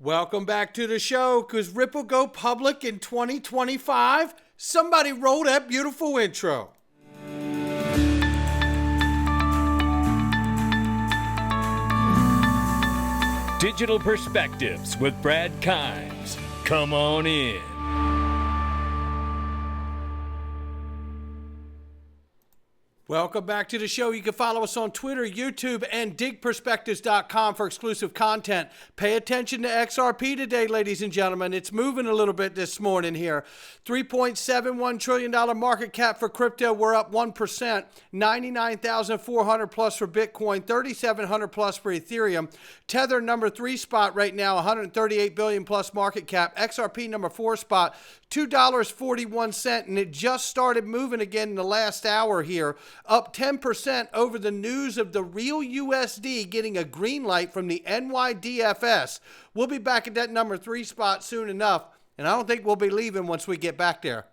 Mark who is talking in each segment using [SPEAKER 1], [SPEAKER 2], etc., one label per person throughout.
[SPEAKER 1] Welcome back to the show. Could Ripple go public in 2025? Somebody roll that beautiful intro.
[SPEAKER 2] Digital Perspectives with Brad Kimes. Come on in.
[SPEAKER 1] Welcome back to the show. You can follow us on Twitter, YouTube, and digperspectives.com for exclusive content. Pay attention to XRP today, ladies and gentlemen. It's moving a little bit this morning here. $3.71 trillion market cap for crypto. We're up 1%. 99,400 plus for Bitcoin. 3,700 plus for Ethereum. Tether number 3 spot right now, 138 billion plus market cap. XRP number 4 spot, $2.41, and it just started moving again in the last hour here, up 10% over the news of the real USD getting a green light from the NYDFS. We'll be back at that number 3 spot soon enough, and I don't think we'll be leaving once we get back there.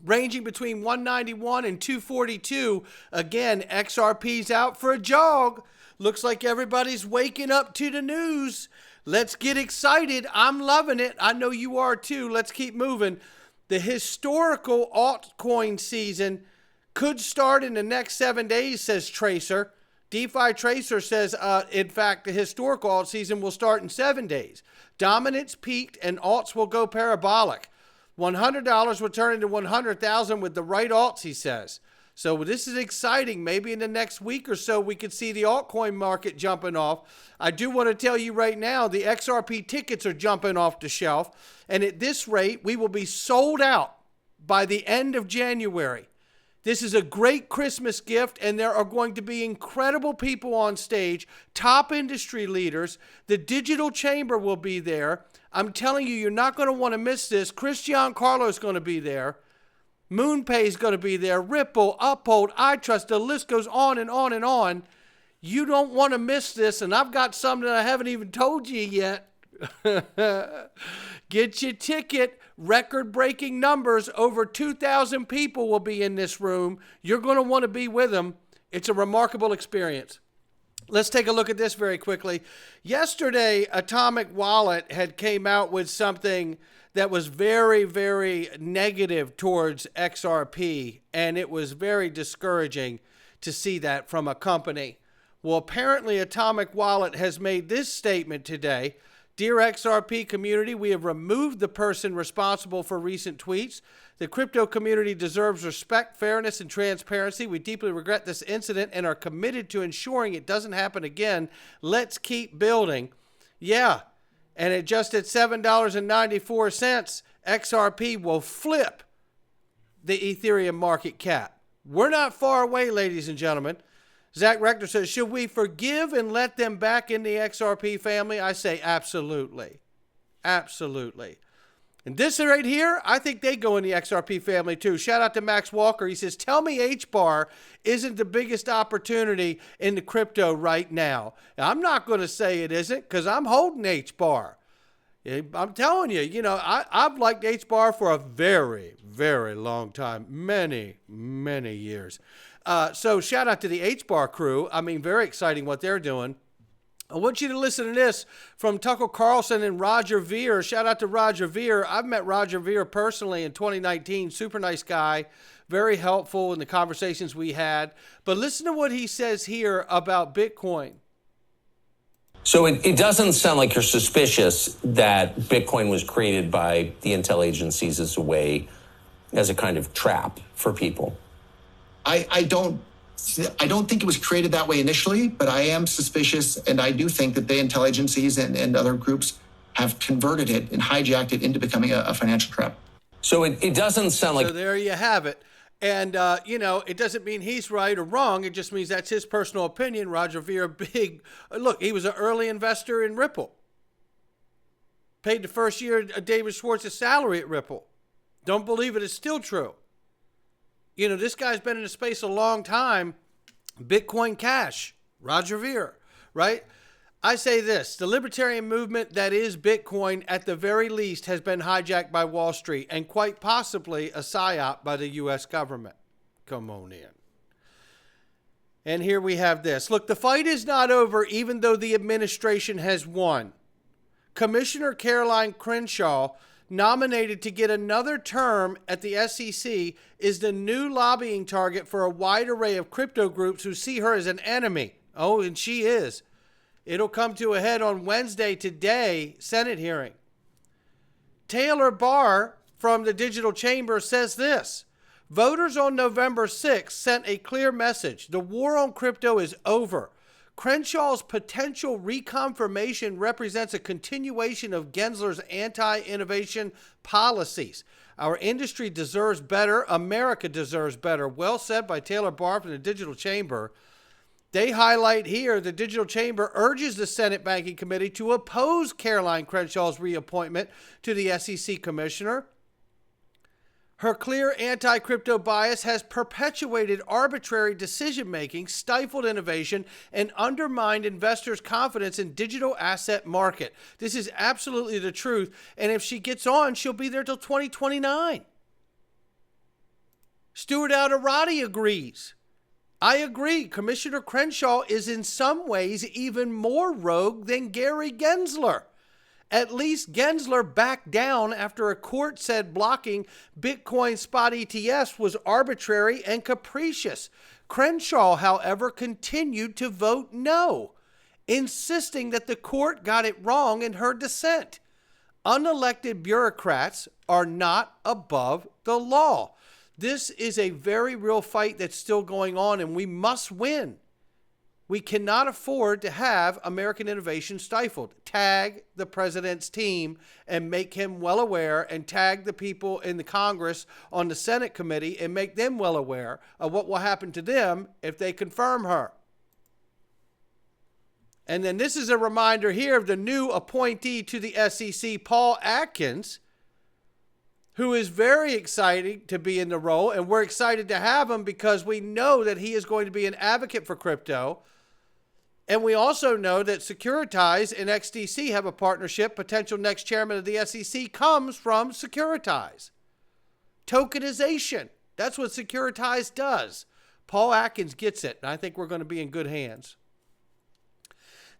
[SPEAKER 1] Ranging between 191 and 242. Again, XRP's out for a jog. Looks like everybody's waking up to the news. Let's get excited. I'm loving it. I know you are too. Let's keep moving. The historical altcoin season could start in the next 7 days, says Tracer. DeFi Tracer says, in fact, the historical alt season will start in 7 days. Dominance peaked and alts will go parabolic. $100 will turn into $100,000 with the right alts, he says. So this is exciting. Maybe in the next week or so, we could see the altcoin market jumping off. I do want to tell you right now, the XRP tickets are jumping off the shelf. And at this rate, we will be sold out by the end of January. This is a great Christmas gift, and there are going to be incredible people on stage, top industry leaders. The Digital Chamber will be there. I'm telling you, you're not going to want to miss this. Christian Carlos is going to be there. MoonPay is going to be there. Ripple, Uphold, iTrust, the list goes on and on and on. You don't want to miss this, and I've got some that I haven't even told you yet. Get your ticket. Record-breaking numbers. Over 2,000 people will be in this room. You're going to want to be with them. It's a remarkable experience. Let's take a look at this very quickly. Yesterday, Atomic Wallet had came out with something that was very, very negative towards XRP, and it was very discouraging to see that from a company. Well, apparently Atomic Wallet has made this statement today. Dear XRP community, we have removed the person responsible for recent tweets. The crypto community deserves respect, fairness, and transparency. We deeply regret this incident and are committed to ensuring it doesn't happen again. Let's keep building. Yeah, and at just at $7.94, XRP will flip the Ethereum market cap. We're not far away, ladies and gentlemen. Zach Rector says, should we forgive and let them back in the XRP family? I say absolutely. Absolutely. And this right here, I think they go in the XRP family too. Shout out to Max Walker. He says, tell me H-bar isn't the biggest opportunity in the crypto right now. Now, I'm not going to say it isn't because I'm holding H-bar. I'm telling you, I've liked H-bar for a very, very long time. Many, many years. So shout out to the H-bar crew. I mean, very exciting what they're doing. I want you to listen to this from Tucker Carlson and Roger Ver. Shout out to Roger Ver. I've met Roger Ver personally in 2019. Super nice guy. Very helpful in the conversations we had. But listen to what he says here about Bitcoin.
[SPEAKER 3] So it doesn't sound like you're suspicious that Bitcoin was created by the intel agencies as a kind of trap for people.
[SPEAKER 4] I don't think it was created that way initially, but I am suspicious, and I do think that the intel agencies and other groups have converted it and hijacked it into becoming a financial trap.
[SPEAKER 3] So it doesn't sound like...
[SPEAKER 1] So there you have it. And, it doesn't mean he's right or wrong. It just means that's his personal opinion. Roger Ver, look, he was an early investor in Ripple. Paid the first year of David Schwartz's salary at Ripple. Don't believe it is still true. This guy's been in the space a long time. Bitcoin Cash, Roger Ver, right? I say this, the libertarian movement that is Bitcoin at the very least has been hijacked by Wall Street and quite possibly a psyop by the U.S. government. Come on in. And here we have this. Look, the fight is not over even though the administration has won. Commissioner Caroline Crenshaw, nominated to get another term at the SEC, is the new lobbying target for a wide array of crypto groups who see her as an enemy. Oh, and she is. It'll come to a head on Wednesday, today, Senate hearing. Taylor Barr from the Digital Chamber says this: voters on November 6th sent a clear message. The war on crypto is over. Crenshaw's potential reconfirmation represents a continuation of Gensler's anti-innovation policies. Our industry deserves better. America deserves better. Well said by Taylor Barr from the Digital Chamber. They highlight here the Digital Chamber urges the Senate Banking Committee to oppose Caroline Crenshaw's reappointment to the SEC commissioner. Her clear anti-crypto bias has perpetuated arbitrary decision-making, stifled innovation, and undermined investors' confidence in digital asset market. This is absolutely the truth, and if she gets on, she'll be there till 2029. Stuart Alderati agrees. I agree. Commissioner Crenshaw is in some ways even more rogue than Gary Gensler. At least Gensler backed down after a court said blocking Bitcoin spot ETFs was arbitrary and capricious. Crenshaw, however, continued to vote no, insisting that the court got it wrong in her dissent. Unelected bureaucrats are not above the law. This is a very real fight that's still going on, and we must win. We cannot afford to have American innovation stifled. Tag the president's team and make him well aware, and tag the people in the Congress on the Senate committee and make them well aware of what will happen to them if they confirm her. And then this is a reminder here of the new appointee to the SEC, Paul Atkins, who is very excited to be in the role, and we're excited to have him because we know that he is going to be an advocate for crypto. And we also know that Securitize and XDC have a partnership. Potential next chairman of the SEC comes from Securitize. Tokenization. That's what Securitize does. Paul Atkins gets it, and I think we're going to be in good hands.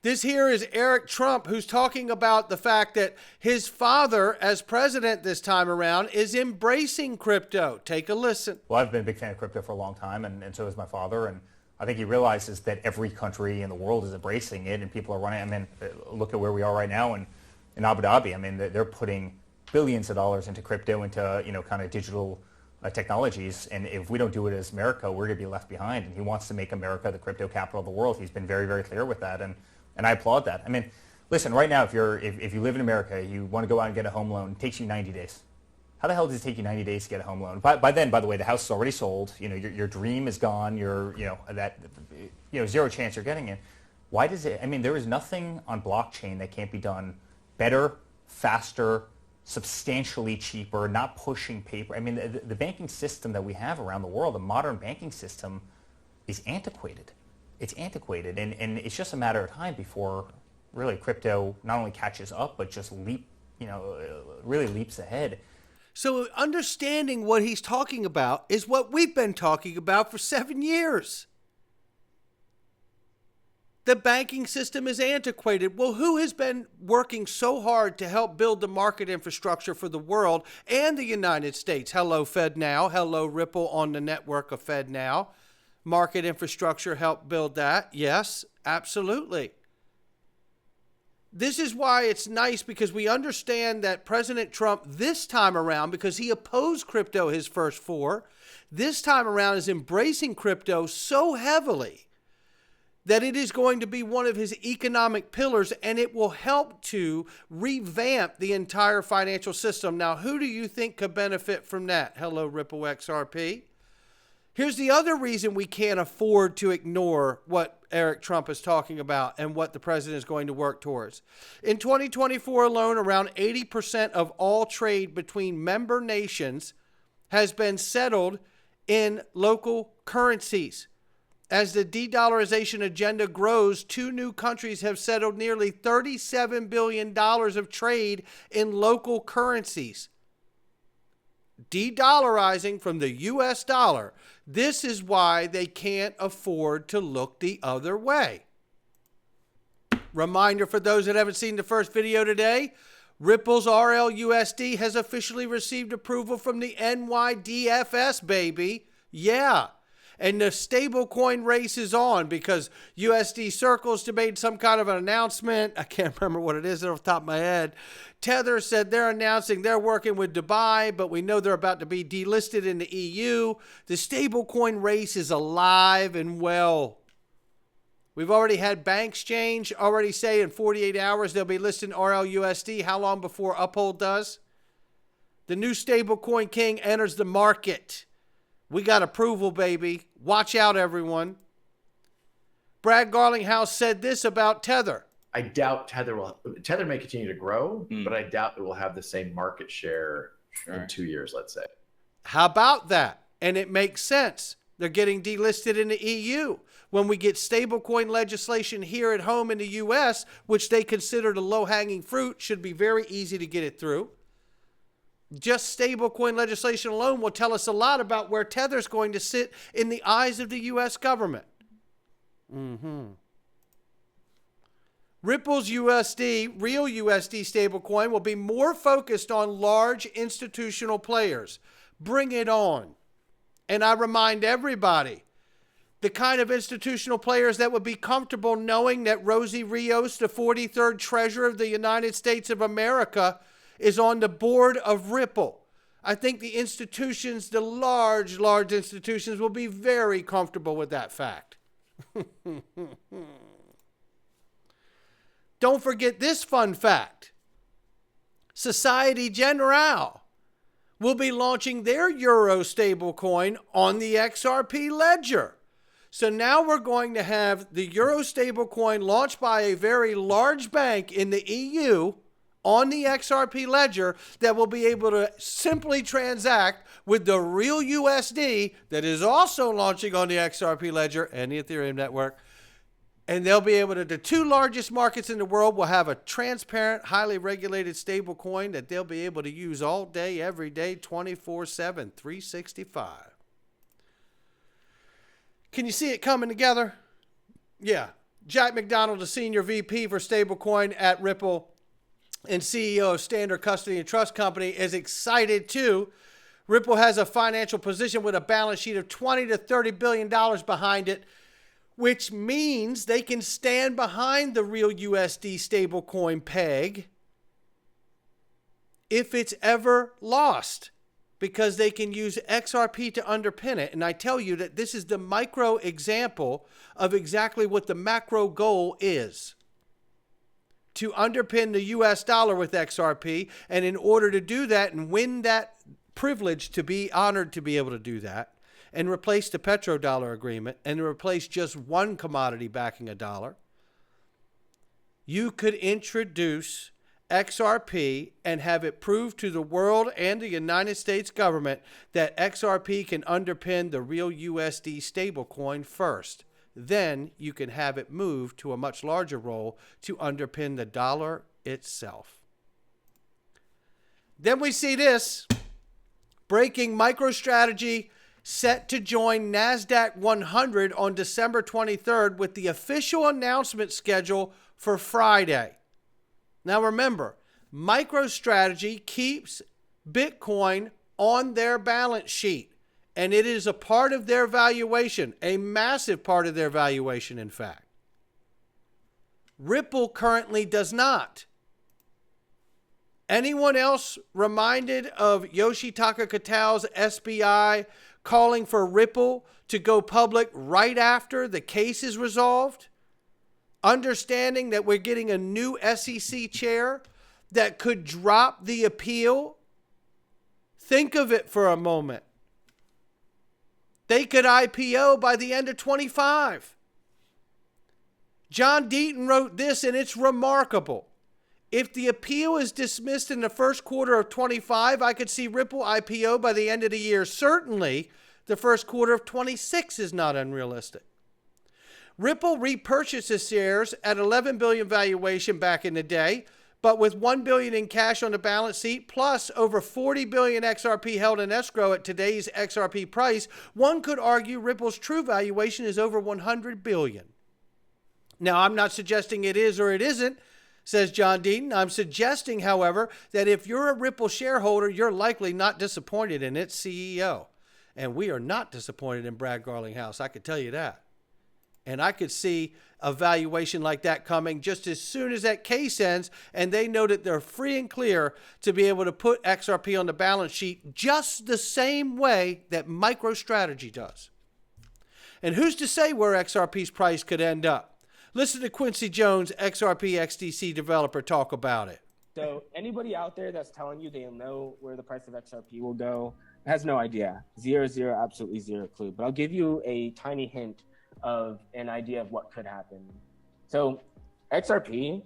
[SPEAKER 1] This here is Eric Trump, who's talking about the fact that his father, as president this time around, is embracing crypto. Take a listen.
[SPEAKER 5] Well, I've been a big fan of crypto for a long time, and so is my father. And I think he realizes that every country in the world is embracing it, and people are running. I mean, look at where we are right now in Abu Dhabi. I mean, they're putting billions of dollars into crypto, into kind of digital technologies. And if we don't do it as America, we're going to be left behind. And he wants to make America the crypto capital of the world. He's been very, very clear with that, and I applaud that. I mean, listen, right now, if you live in America, you want to go out and get a home loan, it takes you 90 days. How the hell does it take you 90 days to get a home loan? By then, by the way, the house is already sold. Your dream is gone. Zero chance you're getting it. Why does it? I mean, there is nothing on blockchain that can't be done better, faster, substantially cheaper, not pushing paper. I mean, the banking system that we have around the world, the modern banking system, is antiquated. It's antiquated, and it's just a matter of time before really crypto not only catches up, but just really leaps ahead.
[SPEAKER 1] So understanding what he's talking about is what we've been talking about for 7 years. The banking system is antiquated. Well, who has been working so hard to help build the market infrastructure for the world and the United States? Hello, FedNow. Hello, Ripple on the network of FedNow. Market infrastructure helped build that. Yes, absolutely. This is why it's nice, because we understand that President Trump this time around, because he opposed crypto his first four, this time around is embracing crypto so heavily that it is going to be one of his economic pillars, and it will help to revamp the entire financial system. Now, who do you think could benefit from that? Hello, Ripple XRP. Here's the other reason we can't afford to ignore what Eric Trump is talking about and what the president is going to work towards. In 2024 alone, around 80% of all trade between member nations has been settled in local currencies. As the de-dollarization agenda grows, 2 new countries have settled nearly $37 billion of trade in local currencies. De-dollarizing from the U.S. dollar. This is why they can't afford to look the other way. Reminder for those that haven't seen the first video today, Ripple's RLUSD has officially received approval from the NYDFS, baby. Yeah. And the stablecoin race is on because USD Circles made some kind of an announcement. I can't remember what it is off the top of my head. Tether said they're announcing they're working with Dubai, but we know they're about to be delisted in the EU. The stablecoin race is alive and well. We've already had Bankxchange already say in 48 hours they'll be listing RLUSD. How long before Uphold does? The new stablecoin king enters the market. We got approval, baby. Watch out, everyone. Brad Garlinghouse said this about Tether.
[SPEAKER 6] I doubt Tether may continue to grow, but I doubt it will have the same market share in 2 years, let's say.
[SPEAKER 1] How about that? And it makes sense. They're getting delisted in the EU. When we get stablecoin legislation here at home in the US, which they consider the low-hanging fruit, should be very easy to get it through. Just stablecoin legislation alone will tell us a lot about where Tether's going to sit in the eyes of the U.S. government. Ripple's USD, real USD stablecoin, will be more focused on large institutional players. Bring it on. And I remind everybody, the kind of institutional players that would be comfortable knowing that Rosie Rios, the 43rd Treasurer of the United States of America, is on the board of Ripple. I think the institutions, the large institutions, will be very comfortable with that fact. Don't forget this fun fact. Societe Generale will be launching their Euro stablecoin on the XRP ledger. So now we're going to have the Euro stablecoin launched by a very large bank in the EU on the XRP ledger that will be able to simply transact with the real USD that is also launching on the XRP ledger and the Ethereum network. And they'll be able to, the two largest markets in the world will have a transparent, highly regulated stable coin that they'll be able to use all day, every day, 24/7, 365. Can you see it coming together? Yeah. Jack McDonald, the Senior VP for Stablecoin at Ripple and CEO of Standard Custody and Trust Company, is excited too. Ripple has a financial position with a balance sheet of $20 to $30 billion behind it, which means they can stand behind the real USD stablecoin peg if it's ever lost, because they can use XRP to underpin it. And I tell you that this is the micro example of exactly what the macro goal is: to underpin the US dollar with XRP. And in order to do that and win that privilege, to be honored to be able to do that, and replace the petrodollar agreement, and replace just one commodity backing a dollar, you could introduce XRP and have it prove to the world and the United States government that XRP can underpin the real USD stablecoin first. Then you can have it move to a much larger role to underpin the dollar itself. Then we see this. Breaking: MicroStrategy set to join NASDAQ 100 on December 23rd with the official announcement schedule for Friday. Now remember, MicroStrategy keeps Bitcoin on their balance sheet, and it is a part of their valuation, a massive part of their valuation, in fact. Ripple currently does not. Anyone else reminded of Yoshitaka Katao's SBI calling for Ripple to go public right after the case is resolved? Understanding that we're getting a new SEC chair that could drop the appeal? Think of it for a moment. They could IPO by the end of 25. John Deaton wrote this, and it's remarkable. If the appeal is dismissed in the first quarter of 25, I could see Ripple IPO by the end of the year. Certainly, the first quarter of 26 is not unrealistic. Ripple repurchases shares at $11 billion valuation back in the day, but with $1 billion in cash on the balance sheet, plus over $40 billion XRP held in escrow at today's XRP price, one could argue Ripple's true valuation is over $100 billion. Now, I'm not suggesting it is or it isn't, says John Deaton. I'm suggesting, however, that if you're a Ripple shareholder, you're likely not disappointed in its CEO. And we are not disappointed in Brad Garlinghouse, I could tell you that. And I could see a valuation like that coming just as soon as that case ends and they know that they're free and clear to be able to put XRP on the balance sheet just the same way that MicroStrategy does. And who's to say where XRP's price could end up? Listen to Quincy Jones, XRP XDC developer, talk about it.
[SPEAKER 7] So anybody out there that's telling you they'll know where the price of XRP will go has no idea. Zero, absolutely zero clue. But I'll give you a tiny hint of an idea of what could happen. So XRP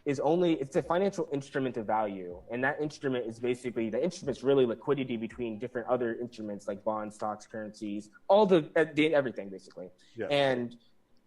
[SPEAKER 7] it's a financial instrument of value. And that instrument is basically, the instrument's really liquidity between different other instruments like bonds, stocks, currencies, everything basically. Yeah. And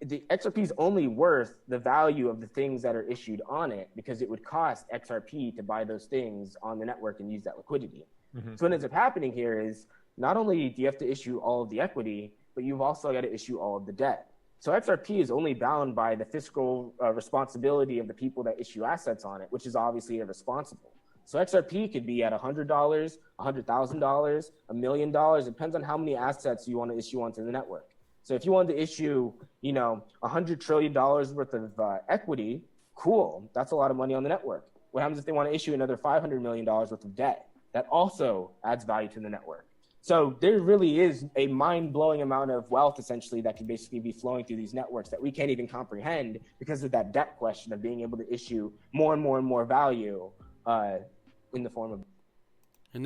[SPEAKER 7] the XRP is only worth the value of the things that are issued on it because it would cost XRP to buy those things on the network and use that liquidity. Mm-hmm. So what ends up happening here is not only do you have to issue all of the equity, but you've also got to issue all of the debt. So XRP is only bound by the fiscal responsibility of the people that issue assets on it, which is obviously irresponsible. So XRP could be at $100, $100,000, $1 million. It depends on how many assets you want to issue onto the network. So if you wanted to issue, $100 trillion worth of equity, cool. That's a lot of money on the network. What happens if they want to issue another $500 million worth of debt? That also adds value to the network. So there really is a mind-blowing amount of wealth, essentially, that can basically be flowing through these networks that we can't even comprehend because of that debt question of being able to issue more and more and more value in the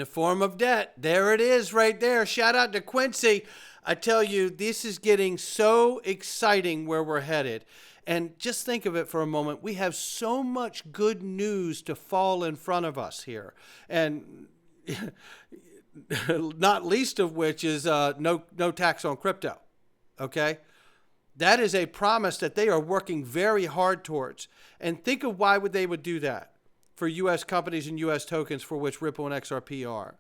[SPEAKER 7] form of
[SPEAKER 1] debt. There it is right there. Shout out to Quincy. I tell you, this is getting so exciting where we're headed. And just think of it for a moment. We have so much good news to fall in front of us here. And not least of which is no tax on crypto. Okay? That is a promise that they are working very hard towards. And think of why they would do that for U.S. companies and U.S. tokens, for which Ripple and XRP are.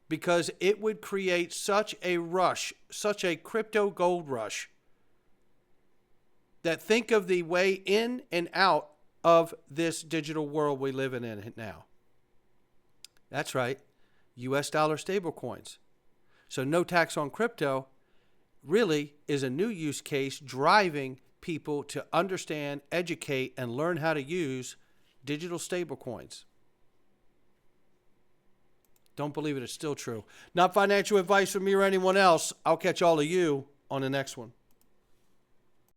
[SPEAKER 1] Because it would create such a rush, such a crypto gold rush, that think of the way in and out of this digital world we live in now. That's right, U.S. dollar stablecoins. So no tax on crypto really is a new use case driving people to understand, educate, and learn how to use digital stablecoins. Don't believe it, it's still true. Not financial advice from me or anyone else. I'll catch all of you on the next one.